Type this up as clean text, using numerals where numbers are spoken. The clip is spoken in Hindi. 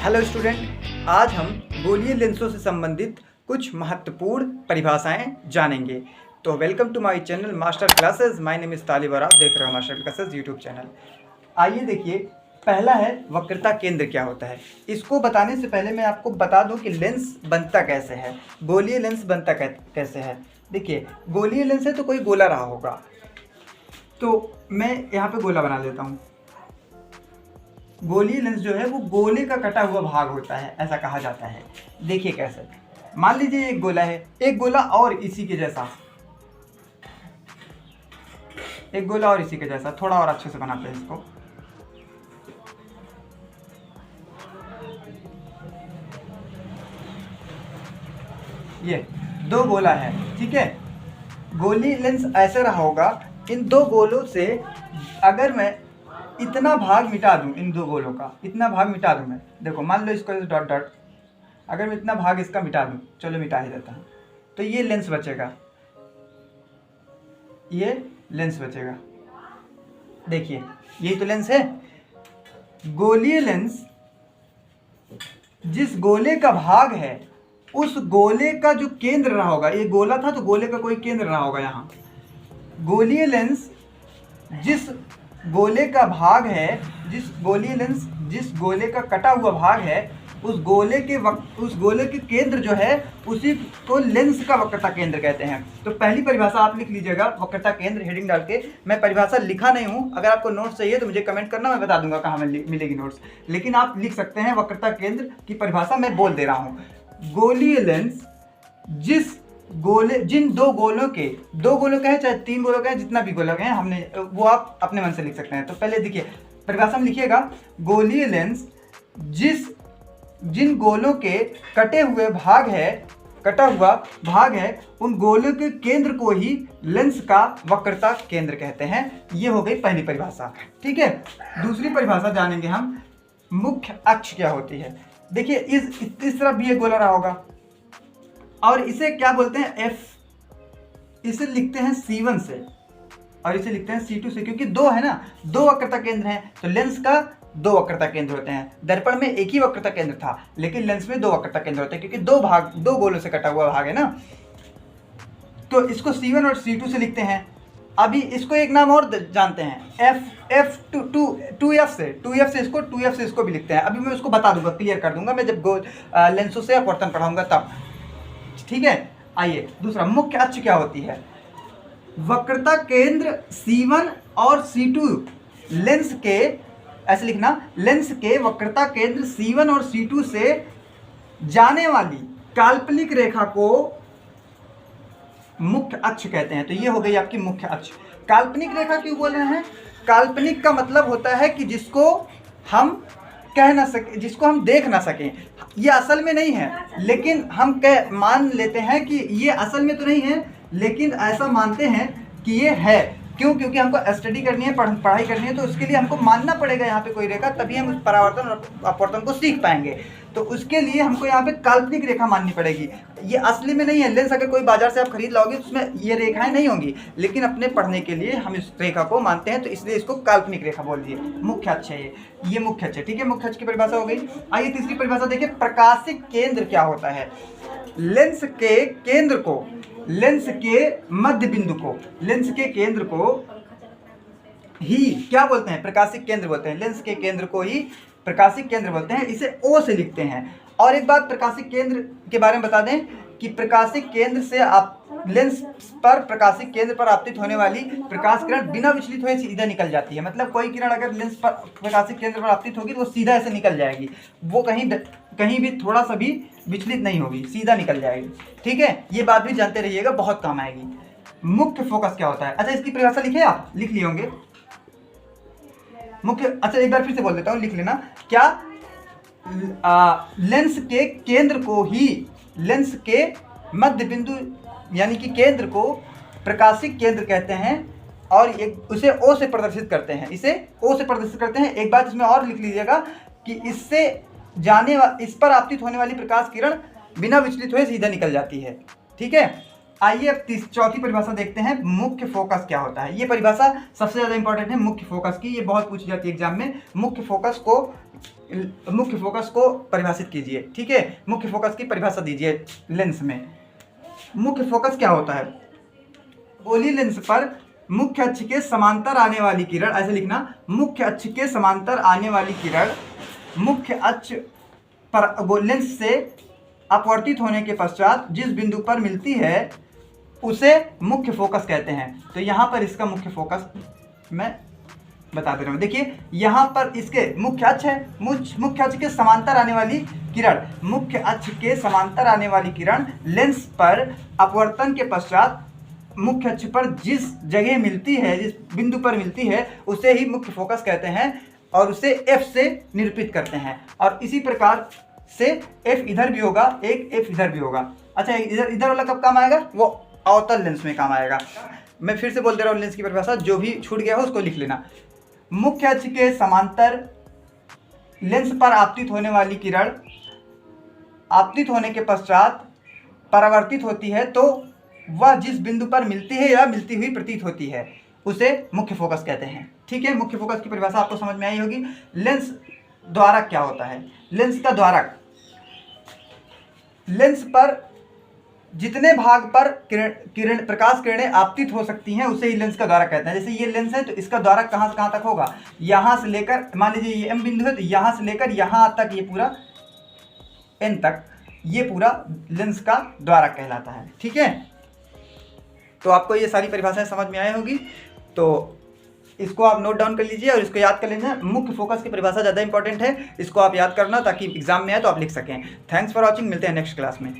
हेलो स्टूडेंट, आज हम गोलीय लेंसों से संबंधित कुछ महत्वपूर्ण परिभाषाएं जानेंगे। तो welcome to my channel master classes. My name is Talib और आप देख रहे हो मास्टर क्लासेस यूट्यूब चैनल। आइए देखिए, पहला है वक्रता केंद्र क्या होता है। इसको बताने से पहले मैं आपको बता दूं कि लेंस बनता कैसे है, गोलीय लेंस बनता कैसे है। देखिए, गोलीय लेंस है तो कोई गोला रहा होगा, तो मैं यहाँ पे गोला बना देता हूँ। गोलीय लेंस जो है वो गोले का कटा हुआ भाग होता है, ऐसा कहा जाता है। देखिए कैसे, मान लीजिए एक गोला है, एक गोला और इसी के जैसा, एक गोला और इसी के जैसा। थोड़ा और अच्छे से बनाते हैं इसको। ये दो गोला है, ठीक है। गोलीय लेंस ऐसे रहा होगा। इन दो गोलों से अगर मैं इतना भाग मिटा दूं, इन दो गोलों का इतना भाग मिटा दूं मैं, देखो मान लो इसको डॉट डॉट, अगर मैं इतना भाग इसका मिटा दूं, चलो मिटा ही देता हूं, तो ये लेंस बचेगा, ये लेंस बचेगा। देखिए यही तो लेंस है। गोलीय लेंस जिस गोले का भाग है उस गोले का जो केंद्र रहा होगा, ये गोला था तो गोले का कोई केंद्र रहा होगा यहाँ। गोलीय लेंस जिस गोले का भाग है, गोलीय लेंस जिस गोले का कटा हुआ भाग है, उस गोले के केंद्र जो है उसी को लेंस का वक्रता केंद्र कहते हैं। तो पहली परिभाषा आप लिख लीजिएगा, वक्रता केंद्र, हेडिंग डाल के। मैं परिभाषा लिखा नहीं हूँ, अगर आपको नोट्स चाहिए तो मुझे कमेंट करना, मैं बता दूंगा कहाँ मिलेगी नोट्स, लेकिन आप लिख सकते हैं वक्रता केंद्र की परिभाषा मैं बोल दे रहा हूँ। गोलीय लेंस जिन दो गोलों का है, चाहे तीन गोलों का है, जितना भी गोलों का है, हमने वो आप अपने मन से लिख सकते हैं। तो पहले देखिए परिभाषा में लिखिएगा, गोलीय लेंस जिन गोलों के कटा हुआ भाग है, उन गोलों के केंद्र को ही लेंस का वक्रता केंद्र कहते हैं। ये हो गई पहली परिभाषा, ठीक है। दूसरी परिभाषा जानेंगे हम, मुख्य अक्ष क्या होती है। देखिए इस तरफ भी एक गोला रहा होगा और इसे क्या बोलते हैं, एफ। इसे लिखते हैं C1 से और इसे लिखते हैं C2 से, क्योंकि दो है ना, दो वक्रता केंद्र हैं, तो लेंस का दो वक्रता केंद्र होते हैं। दर्पण में एक ही वक्रता केंद्र था, लेकिन लेंस में दो वक्रता केंद्र होते हैं, क्योंकि दो गोलों से कटा हुआ भाग है ना। तो इसको C1 और C2 से लिखते हैं। अभी इसको एक नाम और जानते हैं, F2F से इसको भी लिखते हैं। अभी मैं उसको बता दूंगा, क्लियर कर दूंगा मैं जब लेंसों से अपवर्तन पढ़ाऊंगा तब, ठीक है। आइए दूसरा, मुख्य अक्ष क्या होती है। वक्रता केंद्र C1 और C2 लेंस के, ऐसे लिखना, लेंस के वक्रता केंद्र C1 और C2 से जाने वाली काल्पनिक रेखा को मुख्य अक्ष कहते हैं। तो ये हो गई आपकी मुख्य अक्ष। काल्पनिक रेखा क्यों बोल रहे हैं? काल्पनिक का मतलब होता है कि जिसको हम कह ना सके, जिसको हम देख ना सकें। ये असल में नहीं है, लेकिन हम मान लेते हैं कि ये असल में तो नहीं है, लेकिन ऐसा मानते हैं कि ये है। क्यों? क्योंकि हमको स्टडी करनी है, पढ़ाई करनी है, तो उसके लिए हमको मानना पड़ेगा यहाँ पे कोई रेखा, तभी हम उस परावर्तन और अपवर्तन को सीख पाएंगे। तो उसके लिए हमको यहाँ पे काल्पनिक रेखा माननी पड़ेगी। ये असली में नहीं है। लेंस अगर कोई बाजार से आप खरीद लाओगे तो उसमें ये रेखाएं नहीं होंगी, लेकिन अपने पढ़ने के लिए हम इस रेखा को मानते हैं, तो इसलिए इसको काल्पनिक रेखा बोल दिए। मुख्य अक्ष है ये मुख्य अक्ष है, ठीक है। मुख्य अक्ष की परिभाषा हो गई। आइए तीसरी परिभाषा देखिए, प्रकाशिक केंद्र क्या होता है। लेंस के केंद्र को, लेंस के मध्य बिंदु को, लेंस के केंद्र को ही क्या बोलते हैं? प्रकाशिक केंद्र बोलते हैं। लेंस के केंद्र को ही प्रकाशिक केंद्र बोलते हैं। इसे O से लिखते हैं। और एक बात प्रकाशिक केंद्र के बारे में बता दें कि प्रकाशिक केंद्र से आप लेंस पर, प्रकाशिक केंद्र पर आपतित होने वाली प्रकाश किरण बिना विचलित हुए सीधा निकल जाती है। मतलब कोई किरण अगर लेंस पर, प्रकाशिक केंद्र पर आपतित होगी तो वो सीधा ऐसे निकल जाएगी, वो कहीं भी थोड़ा सा भी विचलित नहीं होगी, सीधा निकल जाएगी, ठीक है। ये बात भी जानते रहिएगा, बहुत काम आएगी। मुख्य फोकस क्या होता है? अच्छा, इसकी परिभाषा लिखे, आप लिख लिए होंगे मुख्य। अच्छा एक बार फिर से बोल देता हूं, लिख लेना। क्या? लेंस के केंद्र को ही, लेंस के मध्य बिंदु यानी कि केंद्र को प्रकाशिक केंद्र कहते हैं और उसे O से प्रदर्शित करते हैं, इसे O से प्रदर्शित करते हैं। एक बात इसमें और लिख लीजिएगा कि इस पर आपतित होने वाली प्रकाश किरण बिना विचलित हुए सीधा निकल जाती है, ठीक है। आइए अब चौथी परिभाषा देखते हैं, मुख्य फोकस क्या होता है। ये परिभाषा सबसे ज़्यादा इंपॉर्टेंट है मुख्य फोकस की, ये बहुत पूछी जाती है एग्जाम में। मुख्य फोकस को मुख्य फोकस को परिभाषित कीजिए। ठीक है, मुख्य फोकस की परिभाषा दीजिए लेंस में। मुख्य फोकस क्या होता है? गोली लेंस पर मुख्य अक्ष के समांतर आने वाली किरण, ऐसे लिखना, मुख्य अक्ष के समांतर आने वाली किरण मुख्य अक्ष पर लेंस से अपवर्तित होने के पश्चात जिस बिंदु पर मिलती है उसे मुख्य फोकस कहते हैं। तो यहाँ पर इसका मुख्य फोकस मैं बता दे रहा हूँ। देखिए यहाँ पर इसके मुख्य अक्ष है, मुख्य अक्ष के समांतर आने वाली किरण, मुख्य अक्ष के समांतर आने वाली किरण लेंस पर अपवर्तन के पश्चात मुख्य अक्ष पर जिस जगह मिलती है, जिस बिंदु पर मिलती है, उसे ही मुख्य फोकस कहते हैं और उसे F से निरूपित करते हैं। और इसी प्रकार से F इधर भी होगा, एक F इधर भी होगा। अच्छा, इधर वाला कब काम आएगा? वो अवतल लेंस में काम आएगा। मैं फिर से बोल दे रहा हूँ लेंस की परिभाषा, जो भी छूट गया हो उसको लिख लेना। मुख्य अक्ष के समांतर लेंस पर आपतित होने वाली किरण आपतित होने के पश्चात परावर्तित होती है तो वह जिस बिंदु पर मिलती है या मिलती हुई प्रतीत होती है उसे मुख्य फोकस कहते हैं। ठीक है, मुख्य फोकस की परिभाषा आपको समझ में आई होगी। लेंस द्वारक क्या होता है? लेंस का द्वारक, लेंस पर जितने भाग पर प्रकाश किरणें आपतित हो सकती हैं उसे ही लेंस का द्वारक कहते हैं। जैसे ये लेंस है तो इसका द्वारक कहाँ से कहाँ तक होगा? यहाँ से लेकर, मान लीजिए ये M बिंदु है तो यहाँ से लेकर यहाँ तक, ये पूरा N तक, ये पूरा लेंस का द्वारक कहलाता है। ठीक है, तो आपको ये सारी परिभाषाएं समझ में आई होगी, तो इसको आप नोट डाउन कर लीजिए और इसको याद कर लेना। मुख्य फोकस की परिभाषा ज़्यादा इंपॉर्टेंट है, इसको आप याद करना ताकि एग्जाम में आए तो आप लिख सकें। थैंक्स फॉर वॉचिंग, मिलते हैं नेक्स्ट क्लास में।